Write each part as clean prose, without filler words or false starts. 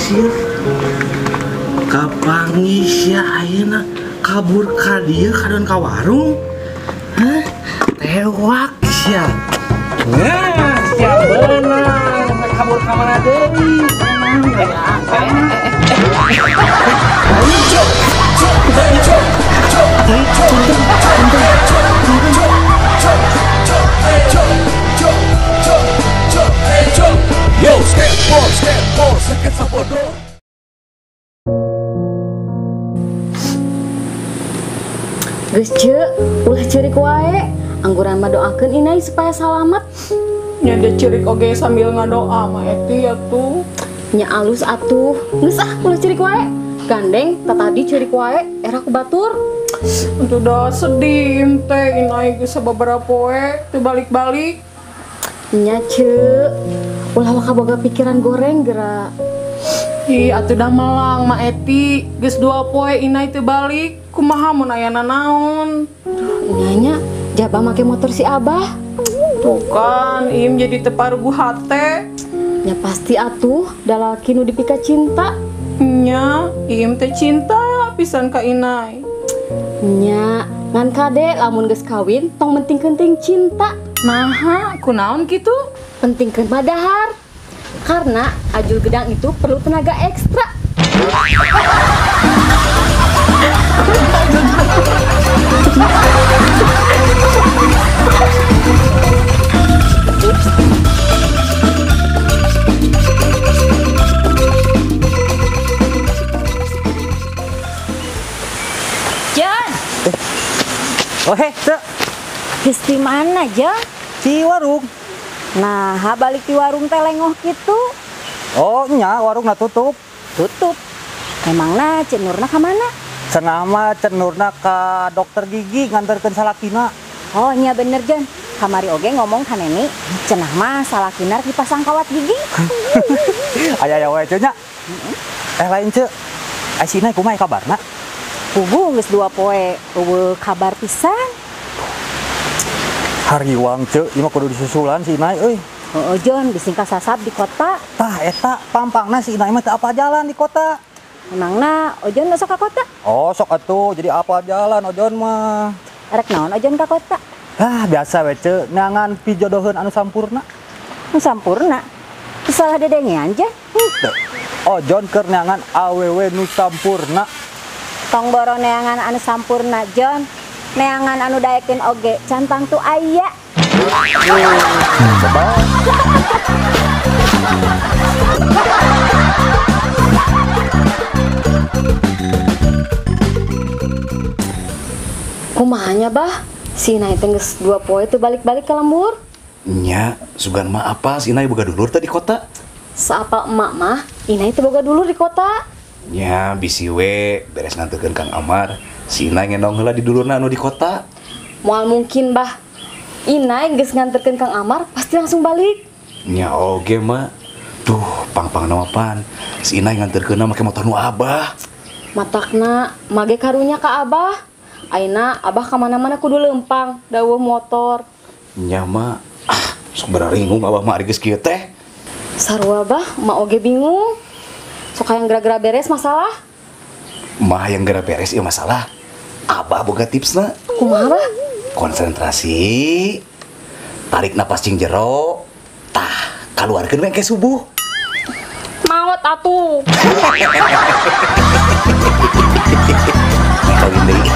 sih kapangis ya ayeuna kabur ka dieu kadon ka warung. Hah? Tewak sia. Nah, sia beunang kabur ka mana deui? Yo, skateboard, sakit sabodo. Geus ceu, ulah ceurik wae. Angguran mah doakeun inai supaya salamet. Nya de ceurik oge sambil ngadoa mah eti atuh. Nya alus atuh. Geus ulah ceurik wae. Gandeng tadi ceurik wae era ku batur. Itu dah sedih teh inai geus sababaraha poe teu balik-balik. Nya ceu, ulah waka boga pikiran goreng geura. Ih atuh dah melang mah eti geus 2 poe inai teu balik. Kumaha mun aya nanaon? Nyanya jaba make motor si Abah. Tuh kan, im jadi teparugu hate. Ya pasti atuh, dalaki nu dipika cinta. Nya, im teh cinta pisan ka inai. Nya, ngan kade lamun geus kawin tong mentingkeun teuing cinta. Naha, kunaon kitu? Pentingkeun badahar. Karena ajul gedang itu perlu tenaga ekstra. Jon, Cek, geus di mana, Jon? di warung. Nah, balik di warung teh lengoh kitu. Oh, nya warungna tutup. Tutup. Emangna cenurna ka mana? Senama cenurna ka dokter gigi nganterkeun salakina. Oh, nya bener, Jon. Kamari oge ngomong ka Neni, cenah mah salakina rek dipasang kawat gigi. Aya wae nya. Lain cek. Aisina kumaha kabarna? Puguh geus 2 poe, eueuh kabar pisan. Hariwang cek, ieu mah kudu disusulan si Inai euy. Heeh, Jon, disingkat sasab di kota. Tah eta pampangna si Inai mah teu apa jalan di kota. Emangna Ojon masuk ka kota? Oh, sok atuh jadi apa jalan ojon mah. Rek naon Ojon ka kota? Biasa we cek, neangan pijodoheun anu sampurna. Nu sampurna. Salah dedengean aja. Teu. Ojon keur neangan awewe nu sampurna. Tong boro neangan anu sampurna, Jon. Neangan anu daekeun oge cantang tu aya. Coba. Kumahanya bah, si Inai teh geus 2 poe teu balik-balik ka lembur. Nya, sugan mah apa si Inai boga dulur teh di kota? Saapa emak mah, Inai teh boga dulur di kota. Nya, bisi we beres nganterkeun Kang Amar. Si Inai ngendong heula di dulurna anu di kota. Moal mungkin bah, Inai geus nganterkeun Kang Amar pasti langsung balik. Nya oge mah. Duh, pang-pang nama pan. Si Inai nganterkeunna make motor nu Abah. Matakna mage karunya ka Abah. Aina Abah kamana-mana kudu lempang dawuh motor. Nya mah, sok bararingung Abah mah ari geus kieu teh. Sarua bah, emak oge bingung. Sok hayang gara-gara beres masalah. Mah yang gara beres ieu masalah. Abah boga tipsna. Kumaha bah? Konsentrasi. Tarik napas cing jero. Tah, kaluarkeun we engke subuh. Maot atuh. Kawin deui.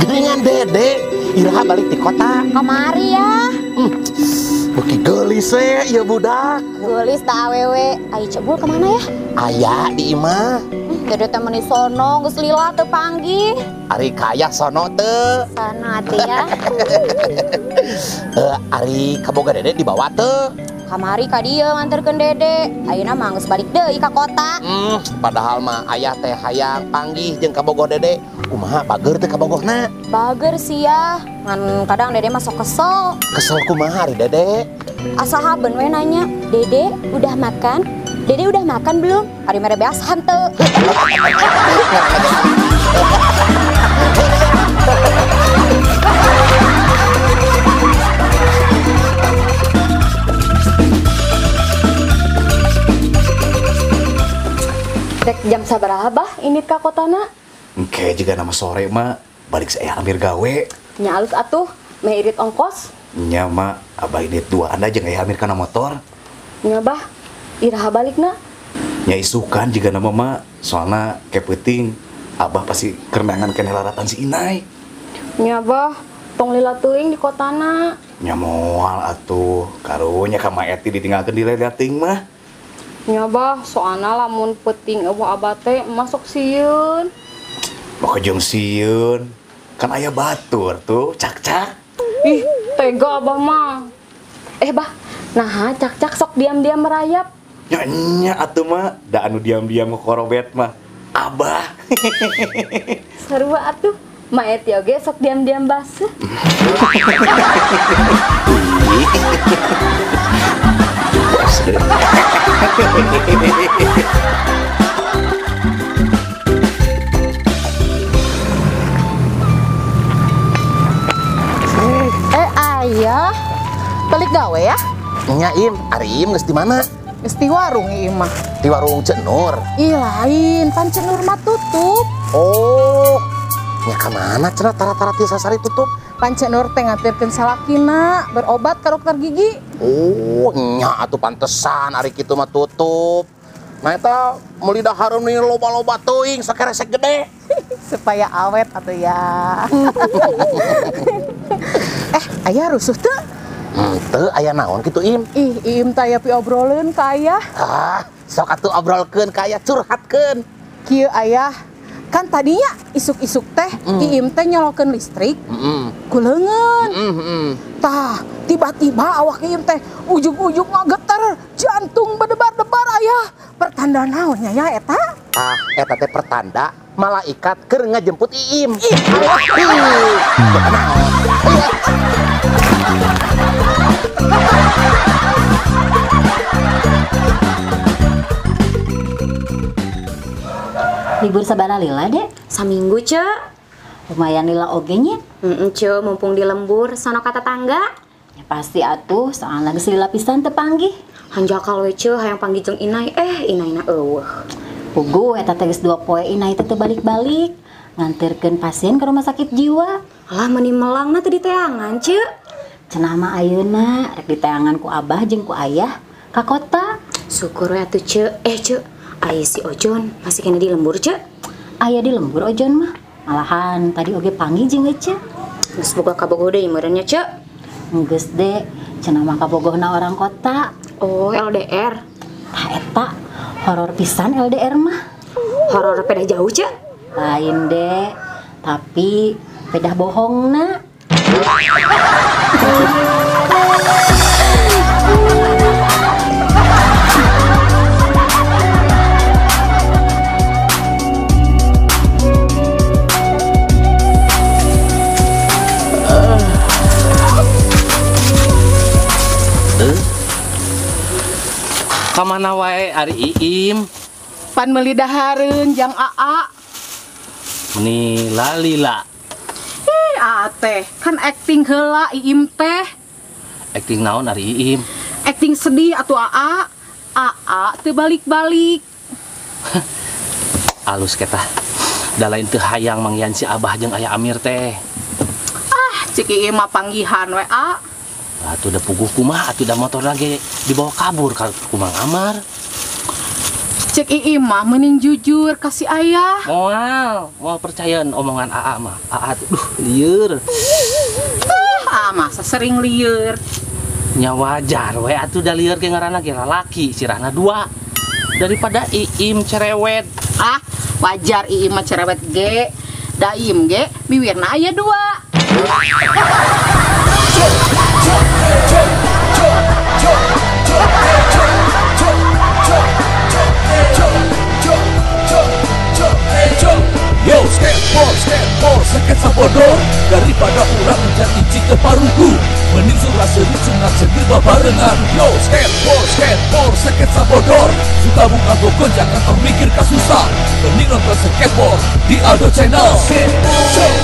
Dengan Dede, Ira balik di kota. Kamari ya. Beki gelis we, ya budak. Gelis da awewe. Ai cebul kemana ya? Aya di imah. Dede teh meuni sono geus lila teu panggih. Ari kaya sono teu. Sana atuh ya. Ari kaboga Dede dibawa teu. Kamari ka dieu nganterkeun Dede. Ayeuna mah geus balik deui ka kota. Padahal mah ayah teh hayang panggih jeung kabogoh Dede. Kumaha bager teh kabogohna? Bager sih ya. Ngan kadang Dede mah sok kesel. Kesel kumaha ari Dede? Asa haben we nanya, Dede udah makan? Dede udah makan belum? Ari mere beas hanteu. Dek jam sabaraha ini ka kotana? Engke juga nama sore mah balik saya Amir gawe. Nya alus atuh, meh irit ongkos. Nya mah abah ini dua anda jeung Amir kana motor. Nya bah, iraha balikna. Nya isukan juga nama mah soalna kepeting abah pasti kerenangan kene laratan si Inai. Nya bah, tong lila teuing di kotana. Nya moal atuh karunya ka Ma Eti ditinggalkeun di ledating mah. Nya bah, soalna lamun peting eueuh abah teh masuk sieun. Mau jeung sieun kan aya batur tuh cak-cak. Ih, tega abah mah. Bah, nah cak-cak sok diam-diam merayap. Nya atuh mah da anu diam-diam korobet mah abah. Seru atuh, Ma Eti oge sok diam-diam basuh. Ayah, balik gawe ya? Nya Im, ari Im geus di mana? Geus di warung ieu mah. Di warung Cek Nur. Ih lain, pan Cek Nur mah tutup. Oh, nya ka mana cenah tara-tara ti sasari tutup? Pan Cek Nur teh nganterkeun salakina berobat ka dokter gigi. Oh, nya atuh pantesan ari kitu mah tutup. Nah eta meuli dahareun nih loba-loba teuing sakeresek gede. Supaya awet atuh ya. Ayah rusuh teu? Teu aya naon kitu Im? Ih, Im teh aya piobroleun ka ayah. Sok atuh obrolkeun ka aya curhatkeun. Kieu ayah, kan tadinya isuk-isuk teh Iim teh nyolokeun listrik. Kuleungeun. Tah, tiba-tiba awak Iim teh ujug-ujug ngageter, jantung berdebar-debar ayah. Pertanda naonnya ya eta? Eta teh pertanda malaikat keur ngajemput Iim. Libur sabaraha lila, Dek? Saminggu, Cek. Lumayan lila oge nya. Cek, mumpung di lembur sono ka tetangga. Ya pasti atuh, soalna geus lila pisan teu panggih. Hanjakal we Cek hayang panggih jeung Inai, Inaina eueuh. Puguh eta teh geus 2 poe Inai teh balik-balik nganterkeun pasien ke rumah sakit jiwa. Alah meuni melangna teh diteangan, Cek. Cenah mah ayeuna rek diteangan ku abah jeung ku ayah ka kota. Syukur we atuh, Cek. Cek, aya si Ojon masih kena di lembur, Cek. Aya di lembur Ojon mah. Malahan tadi oge panggih jeung Ece. Geus boga kabogoh deui meureunnya, Cek. Geus Dek, cenah mah kabogohna orang kota. Oh, LDR. Tah eta horor pisan LDR mah. Horor pedah jauh, Cek. Lain Dek, tapi pedah bohongna. Kamana wae ari Iim? Pan meuli dahareun jang AA. Meni lalila. AA teh kan acting heula Iim teh. Acting naon ari Iim? Acting sedih atuh AA. AA teu balik-balik. Alus ketah. Da lain teu hayang mangyan si Abah jeung Aya Amir teh. Cik Iim mah panggihan we A. Atuh da puguh kumaha atuh da motor lagi dibawa kabur ka Kumang Amar. Cek Iim mah mending jujur kasih ayah. Moal percayaan omongan AA mah. AA tuh lieur. Masa sering lieur. Nya wajar we atuh da lieur ge ngaranna ge lalaki, sirahna 2. Daripada Iim cerewet. Wajar Iim mah cerewet ge. Da Iim ge bibirna aya 2. Yo, skateboard, sakit sabodo daripada ulah menjadi cita paruku. Mending surah seri sunat segil barengan. Yo skateboard sketsa bodor. Suka buka toko jangan termikir kasusah. Mending nonton skateboard di Aldo Channel. Skateboard